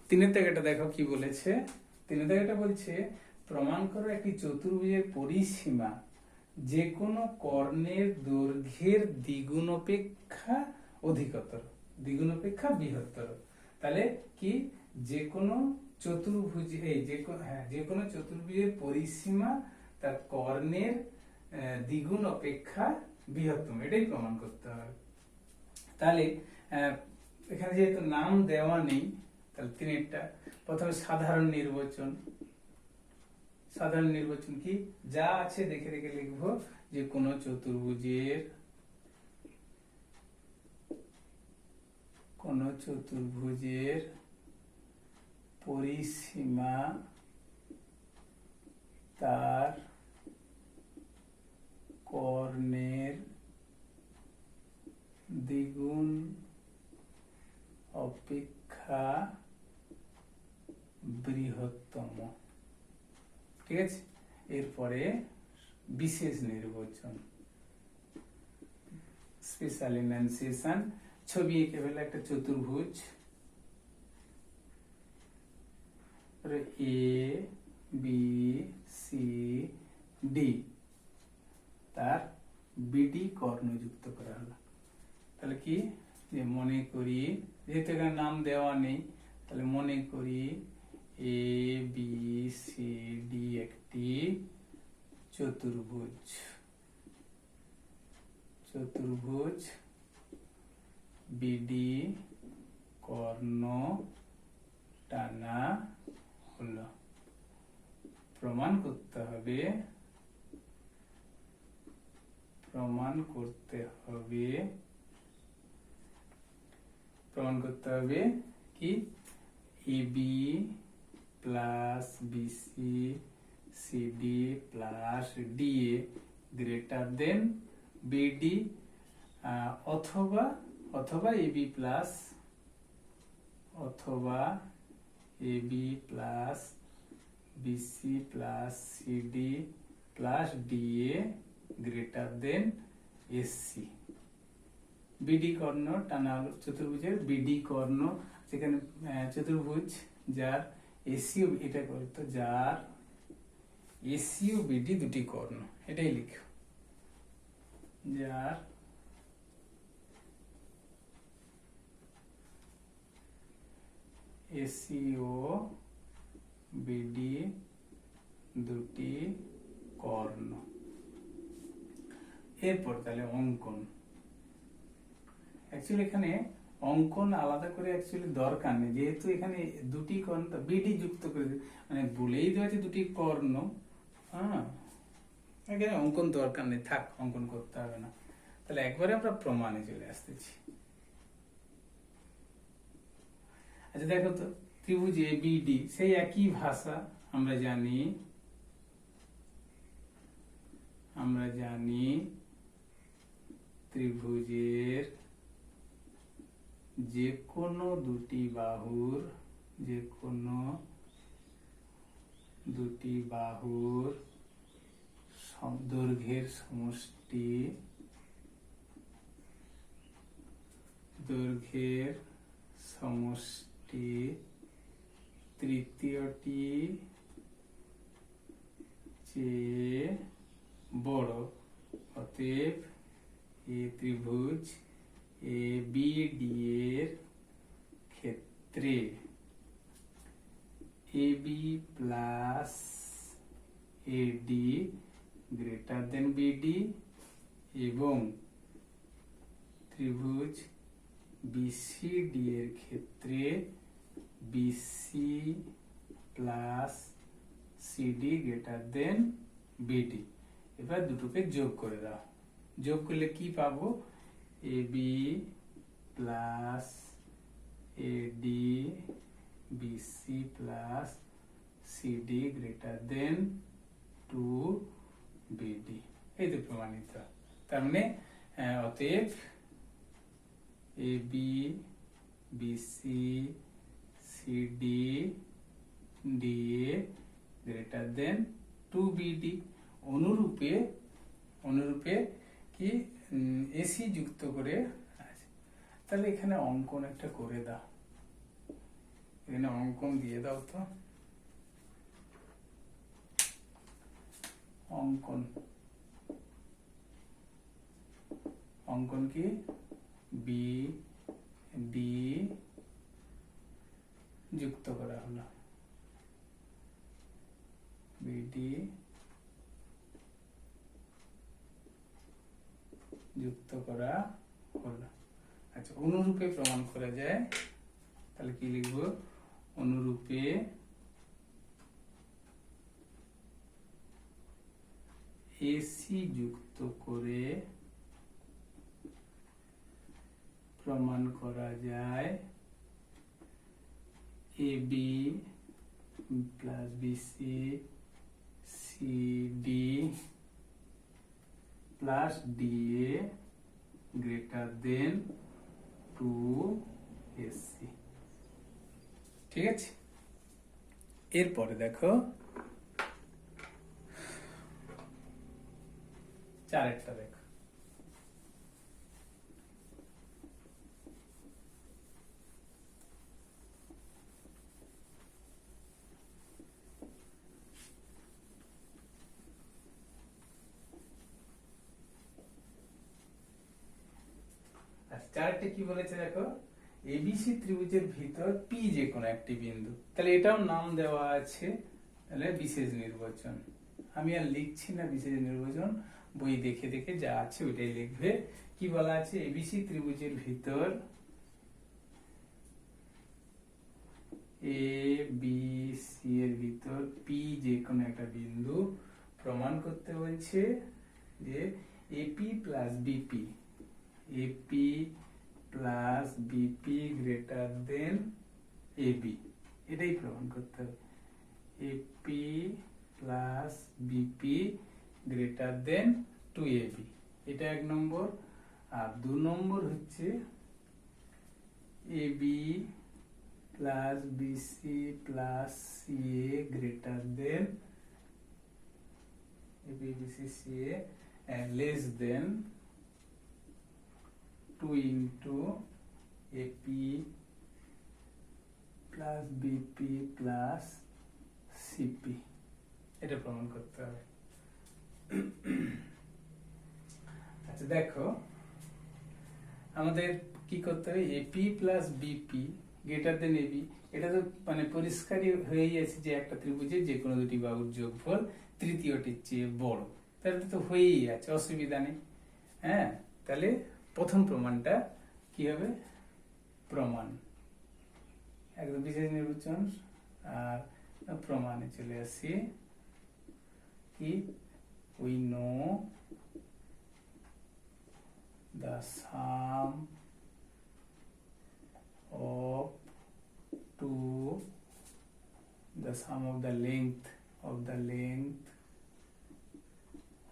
তিনের দাগেটা দেখো কি বলেছে। তিনের দাগেটা বলছে প্রমাণ করো একটি চতুর্ভুজের পরিসীমা যে কোনো কর্ণের দৈর্ঘ্যের দ্বিগুণ অপেক্ষা অধিকতর, দ্বিগুণ অপেক্ষা বৃহত্তর। তাহলে কি যে কোনো চতুর্ভুজ যে কোনো চতুর্ভুজের পরিসীমা তার কর্ণের দ্বিগুণ অপেক্ষা বৃহত্তম, এটাই প্রমাণ করতে হবে। তাহলে এখানে যেহেতু নাম দেওয়া নেই, তাহলে তিনেরটা প্রথমে সাধারণ নির্বাচন। সাধারণ নির্বাচন কি যা আছে দেখে দেখে লিখবো, যে কোনো চতুর্ভুজের পরিসীমা তার কর্ণের দ্বিগুণ অপেক্ষা বৃহত্তম। ঠিক আছে, এরপরে বিশেষ নির্বাচন, স্পেশাল ইনান্সিয়েশন। ছবি এঁকে ফেলে একটা চতুর্ভুজ, এ বি সি ডি, তার বিডি কর্ণ যুক্ত করা হলো। তাহলে কি, যে মনে করি, যেহেতু এখানে নাম দেওয়া নেই, তাহলে মনে করি এ বি সি ডি একটি চতুর্ভুজ বিডি কর্ণ টানা হলো। প্রমাণ করতে হবে কি AB plus BC CD plus DA greater than BD, অথবা AB plus BC plus CD plus DA greater than AC. BD কর্ণ টানা হলো চতুর্ভুজের বিডি কর্ণ, যেখানে চতুর্ভুজ যার এসি ও, এটা করতো যার এসি ও বিডি দুটি কর্ণ, এটাই লিখো, যার এসি ও বিডি দুটি কর্ণ। এরপর তাহলে অঙ্কন। অ্যাকচুয়ালি এখানে অঙ্কন আলাদা করে অ্যাকচুয়ালি দরকার নেই, যেহেতু এখানে দুটি কর্ণ বিডি যুক্ত করে মানে বলেই দেওয়া আছে দুটি কর্ণ। হ্যাঁ, এখানে অঙ্কন দরকার নেই, থাক, অঙ্কন করতে হবে না। তাহলে একবারে আমরা প্রমাণে চলে আসতেছি। আচ্ছা দেখো তো, ত্রিভুজ এ বি ডি, সেই একই ভাষা আমরা জানি ত্রিভুজের যে কোনো দুটি বাহুর দৈর্ঘ্যের সমষ্টি তৃতীয়টি চেয়ে বড়, অতএব এই ত্রিভুজ এ বি ডি এর ক্ষেত্রে AB plus AD greater than BD এবং ত্রিভুজ বিসিডি এর ক্ষেত্রে BC plus CD greater than BD. এবার দুটোকে যোগ করে দাও, যোগ করলে কি পাবো, AB plus AD BC plus CD greater than 2BD। এই তো প্রমাণিত। তার মানে অতএব AB BC CD DA greater than 2BD। অনুরূপে কি এসি যুক্ত করে আছে। তাহলে এখানে অঙ্কন একটা করে দাও, এখানে অঙ্কন দিয়ে দাও তো। অঙ্কন, অঙ্কন কি? বি ডি যুক্ত করা হলো, বিডি যুক্ত করা হলো। আচ্ছা, অনুরূপে প্রমাণ করা যায়, তাহলে কি লিখবো? অনুরূপে এসি যুক্ত করে প্রমাণ করা যায় AB plus BC CD plus DA greater than 2AC। ঠিক আছে, এরপরে দেখো চারেরটা দেখো। চারটে কি বলেছে দেখো, এবিসি ত্রিভুজের ভিতর পি যে কোনো একটি বিন্দু, তাহলে এটাও নাম দেওয়া আছে, তাহলে বিশেষ নির্বাচন। আমি আর লিখছি না বিশেষ নির্বাচন, বই দেখে দেখে যা আছে ওইটাই লিখবে। কি বলা আছে? এবিসি ত্রিভুজের ভিতর এ বি সি এর ভিতর পি যে কোনো একটা বিন্দু প্রমাণ করতে বলছে যে AP plus BP, AP plus BP greater than AB, এটাই প্রমাণ করতে হবে। AP plus BP greater than 2AB, এটা 1 নম্বর। আর 2 নম্বর হচ্ছে AB plus BC plus CA greater than AB BC CA less than 2 into AP plus BP plus CP, এটা প্রমাণ করতে হবে। আচ্ছা দেখো, আমাদের কি করতে হবে? AP plus BP greater than AB, এটা তো মানে পরিষ্কারই হয়েই আছে যে একটা ত্রিভুজের যে কোনো দুটি বাহুর যোগফল তৃতীয়টির চেয়ে বড়, তাহলে তো হয়েই আছে, অসুবিধা নেই। হ্যাঁ, তাহলে প্রথম প্রমাণটা কি হবে? প্রমাণ, একদম বিশেষ নির্বাচন। আর প্রমাণে চলে আসি, কি? We know the sum of the length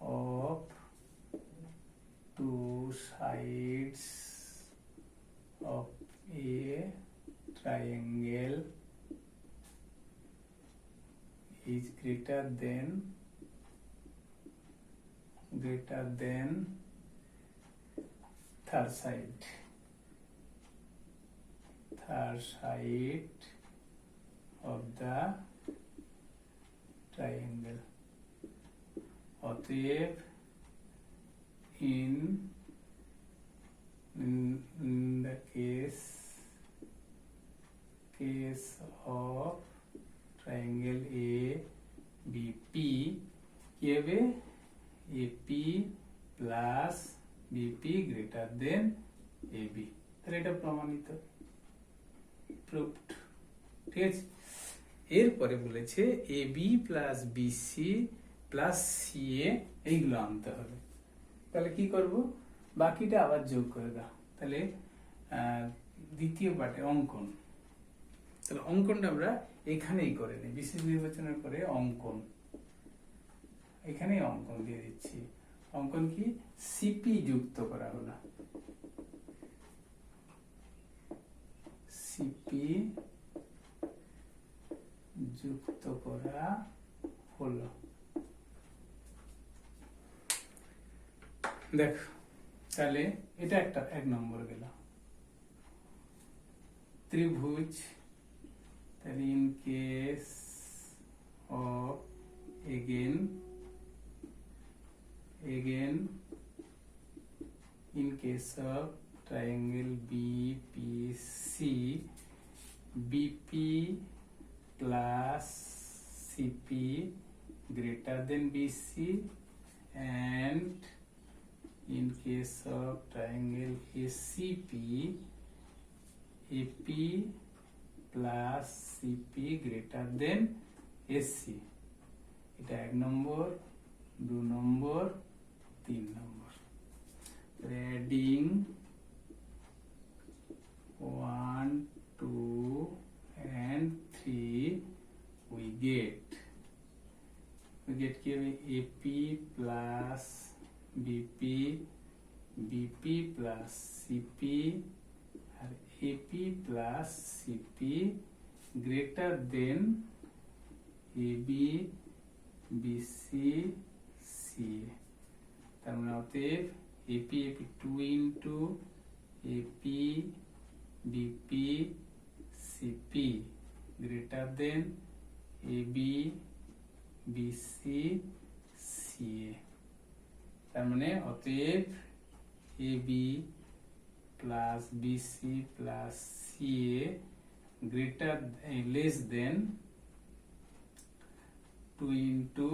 of two sides of a triangle is greater than third side of the triangle. অতএব in the case of triangle ABP কি হবে? AP plus BP greater than AB, তাহলে এটা প্রমাণিত, proved. ঠিক আছে, এরপরে বলেছে AB plus BC plus CA এইগুলো আনতে হবে। তাহলে কি করব? বাকিটা আবার যোগ করে দাও। তাহলে দ্বিতীয় পার্টে অঙ্কন, তাহলে অঙ্কনটা আমরা এখানেই করে নিই, বিশেষ নির্বাচনের পরে অঙ্কন, এখানেই অঙ্কন দিয়ে দিচ্ছি। অঙ্কন কি? সিপি যুক্ত করা হলো, সিপি যুক্ত করা হলো। দেখো, তাহলে এটা একটা 1 নম্বর গেল। ত্রিভুজ তাহলে in case of again in case of triangle BPC, BP plus CP greater than BC, and in case of triangle ACP, AP plus CP greater than AC. এটা 1 নম্বর, 2 নম্বর, 3 নম্বর। Adding 1, 2 and 3 we get কি হবে AP plus BP, BP plus CP আর AP plus CP greater than AB, BC, CA। তার মানে অতএব AP 2 into AP, BP, CP greater than AB, BC, CA। তার মানে অতএব AB plus BC plus CA greater less than 2 into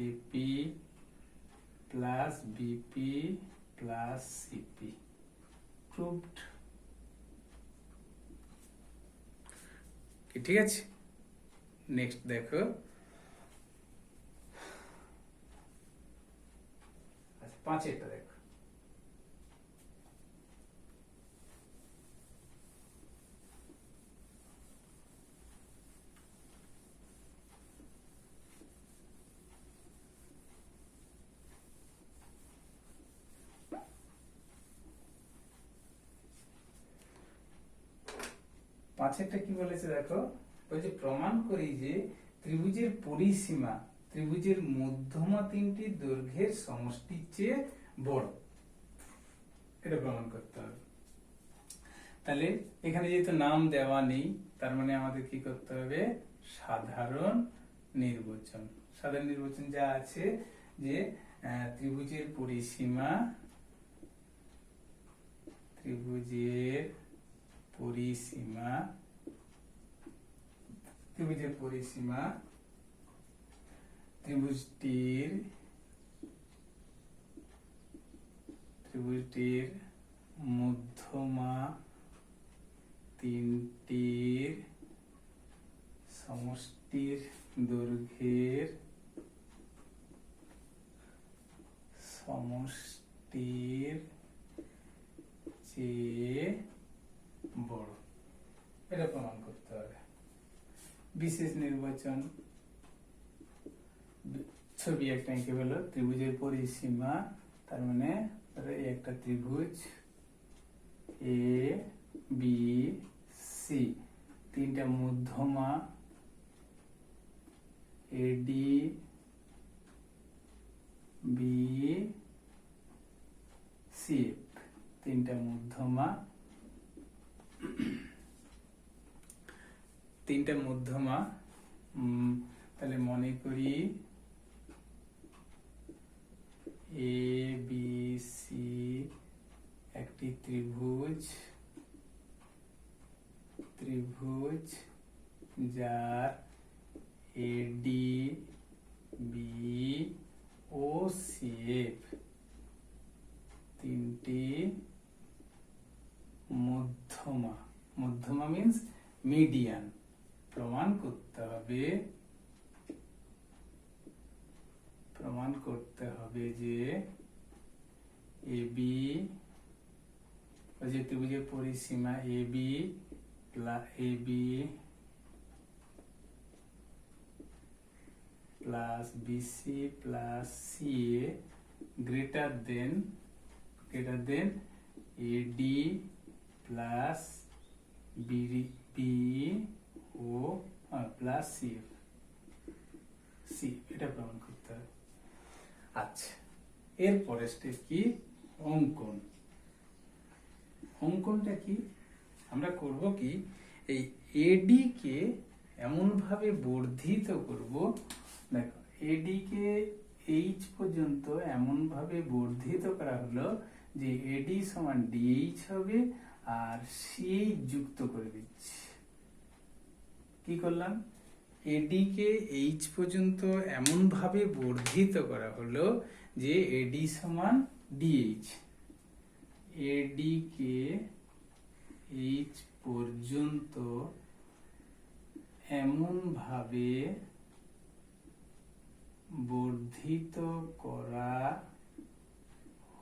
AP plus BP plus CP proved। ঠিক আছে, next দেখো। আচ্ছা, 5 দেখো। পাঁচেরটা কি বলেছে দেখো, বলছে প্রমাণ করি যে ত্রিভুজের পরিসীমা ত্রিভুজের মধ্যমা তিনটি দৈর্ঘ্যের সমষ্টির চেয়ে বড়। এটা প্রমাণ করতে হবে। তাহলে এখানে যেহেতু নাম দেওয়া নেই, তার মানে আমাদের কি করতে হবে, সাধারণ নির্বাচন। সাধারণ নির্বাচন যা আছে যে ত্রিভুজের পরিসীমা ত্রিভুজটির মধ্যমা তিনটির সমষ্টির দৈর্ঘ্যের চেয়ে বড়। এটা প্রমাণ করতে হবে। বিশেষ নির্বাচন, ছবি একটা এঁকে হলো ত্রিভুজের পরিসীমা, তার মানে একটা ত্রিভুজ এ বি সি, তিনটা মধ্যমা এডি বি সি, তিনটা মধ্যমা তাহলে মনে করি এ বি সি একটি ত্রিভুজ যার এডি বি ও সি এফ তিনটি মধ্যমা মিন্স মিডিয়ান। প্রমাণ করতে হবে যে এবি ত্রিভুজের পরিসীমা AB plus BC plus CA greater than AD plus B ও প্লাস সি, এটা প্রমাণ করতে হবে। আচ্ছা, এরপরে স্টেপ কি, অঙ্কনটা কি আমরা করব কি, এই এডি কে এমন ভাবে বর্ধিত করব, দেখো এডি কে এইচ পর্যন্ত এমন ভাবে বর্ধিত করা হলো যে এডি সমান ডিএইচ হবে আর সিএইচ যুক্ত করে দিচ্ছি। কি করলাম, এডি কে এইচ পর্যন্ত এমন ভাবে বর্ধিত করা হলো যে এডি সমান ডিএইচ। এডি কে এইচ পর্যন্ত এমন ভাবে বর্ধিত করা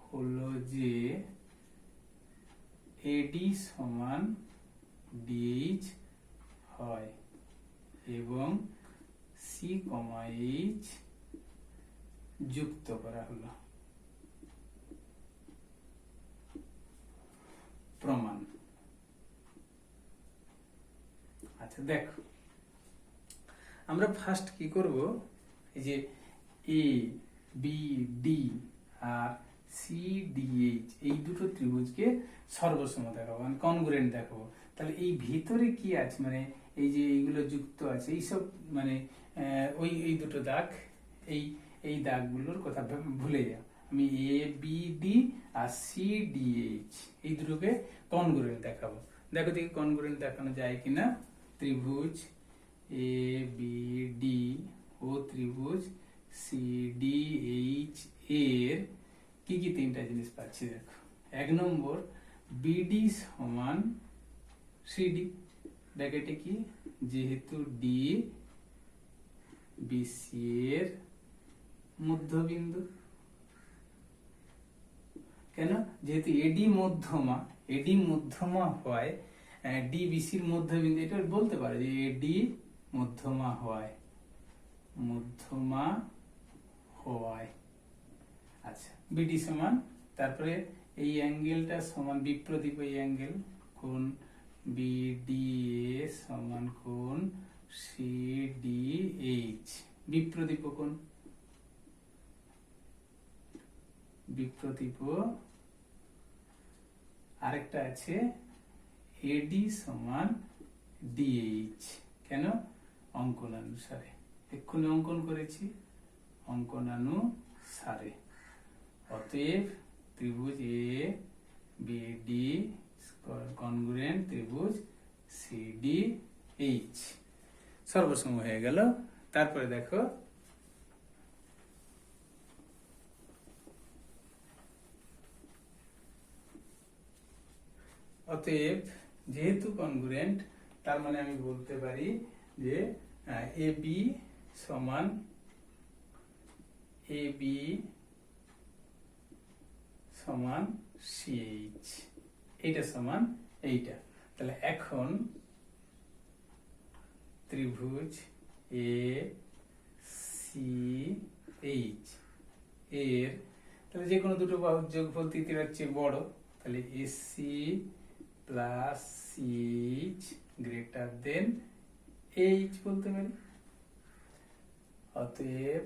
হলো যে এডি সমান ডিএইচ হয় এবং সি কমা এইচ যুক্ত করা হলো। প্রমাণ। আচ্ছা দেখো, আমরা ফার্স্ট কি করব, এই যে A B D R C D H এই দুটো ত্রিভুজকে সর্বসম দেখাবো, মানে কনগ্রুয়েন্ট দেখাবো। তাহলে এই ভিতরে কি আছে, মানে এই যে এইগুলো যুক্ত আছে এইসব, মানে ওই এই দুটো দাগ, এই দাগগুলোর কথা ভুলে যাও। আমি A B D R C D H এই দুটোকে কনগ্রুয়েন্ট দেখাবো। দেখো দেখি কনগ্রুয়েন্ট দেখানো যায় কিনা। ত্রিভুজ এ বি ডি ও ত্রিভুজ সি ডি এইচ এর কি কি তিনটা জিনিস পাচ্ছি দেখো। 1 নম্বর, বিডি সমান সিডি, ব্র্যাকেটে কি, যেহেতু ডি বিসি এর মধ্যবিন্দু। কেন, যেহেতু এডি মধ্যমা হয়, ডি বিসির মধ্যবিন্দু, এটা বলতে পারে যে এডি মধ্যমা হয়। আচ্ছা, বিডি সমান, তারপরে এই অ্যাঙ্গেলটা সমান বিপ্রদীপ, এই অ্যাঙ্গেল কোণ বিডিএ সমান কোণ সিডিএইচ, বিপ্রদীপ কোণ, বিপ্রদীপ। আরেকটা আছে এডি সমান ডিএইচ, কেন, অঙ্কনানুসারে, এক্ষুনি অঙ্কন করেছি, অঙ্কনানুসারে। অতএব ত্রিভুজ এ বি ডি কনগ্রুয়েন্ট ত্রিভুজ সি ডি এইচ সর্বসম হয়ে গেল। তারপরে দেখো, অতএব যেহেতু কনগ্রুয়েন্ট, তার মানে আমি বলতে পারি যে এ বি সমান সিএইচ, এইটা সমান এইটা। তাহলে এখন ত্রিভুজ এ সি এইচ এর, তাহলে যে কোনো দুটো বাহুর যোগফল তৃতীয়ার চেয়ে বড়, তাহলে AC plus CH greater than H বলতে পারি। অতএব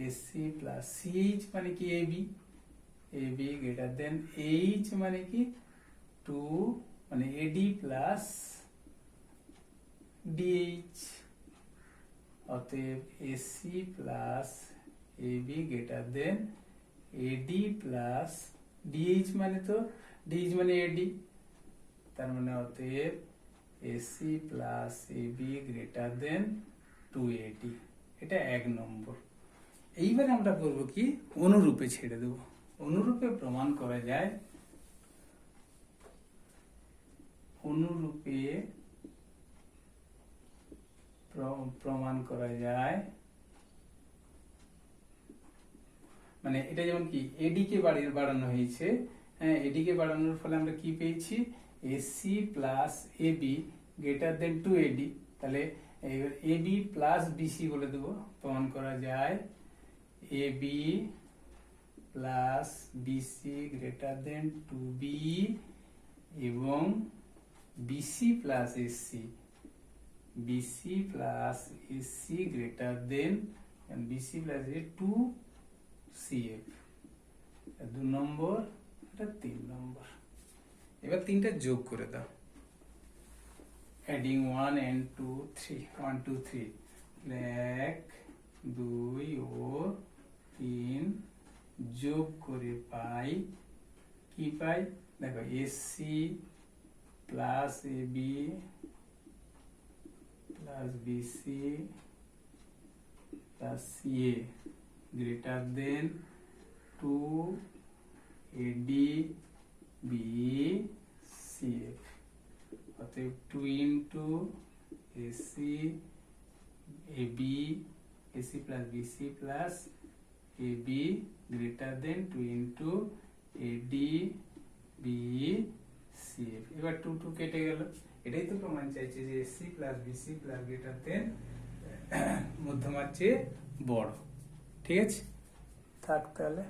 এসি প্লাস সিএইচ মানে কি এবি গ্রেটার দেন এইচ মানে কি 2, মানে এডি প্লাস ডিএইচ। অতএব AC plus AB greater than AD plus DH, মানে তো ডিএইচ মানে এডি, তার মানে অতএব AC plus AB greater than 2AD। এটা 1 নম্বর। এইবার আমরা করবো কি, অনুরূপে ছেড়ে দেব। অনুরূপে প্রমাণ করা যায়, অনুরূপে প্রমাণ করা যায়, মানে এটা যেমন কি এডি কে বাড়ানো হয়েছে, হ্যাঁ, এডি কে বাড়ানোর ফলে আমরা কি পেয়েছি, AC plus AB greater than 2AD। তাহলে এবি প্লাস বিসি বলে দেবো, প্রমাণ করা যায় AB plus BC greater than 2B এবং BC plus AC, BC plus AC greater than BC plus 2CF। 2 নম্বর, এটা 3 নম্বর। এবার 3টা যোগ করে দাও। অ্যাডিং 1 and 2 3 1 2 3 1 2 ও 3 যোগ করে পাই কি পাই দেখো AC plus AB plus BC plus CA greater than 2 AD BCF অতএব 2 into AC AB AC plus BC plus AB greater than 2 into AD BCF এবার 2 2 কেটে গেল এটাই তো প্রমাণ চাইছে যে AC plus BC plus greater than মধ্যমার চেয়ে বড় ঠিক আছে থাক তাহলে